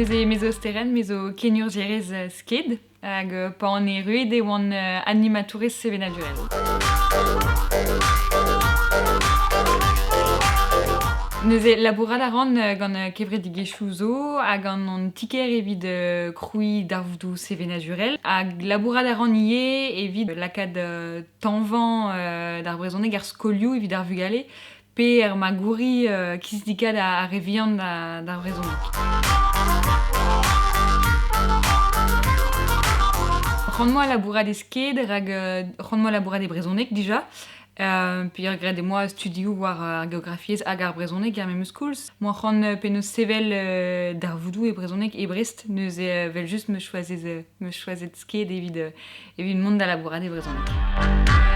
Neus e mezosteren, mezo kenurgerez sked, hag pa an e rued e oan animatorez sevenadurel. Neus e labourad a ran gant kevredigezhioù zo hag an tiker evit krouiñ darvoudou sevenadurel hag labourad a ran ivez evit lakad tañvan d'ar brezhoneg ar skolioù evit ar vugale pe ma gouri kizdikad a revian d'ar brezhoneg. C'hoant-moa labourad e sked hag c'hoant-moa labourad e brezhoneg dija. Puis gret e moa studioù war ar geografiez hag ar brezhoneg er memes koulz. Moa c'hoant penaos sevel darvoudou e brezhoneg e Brest, neus vel just me choazet sked evit mont da labourad e brezhoneg.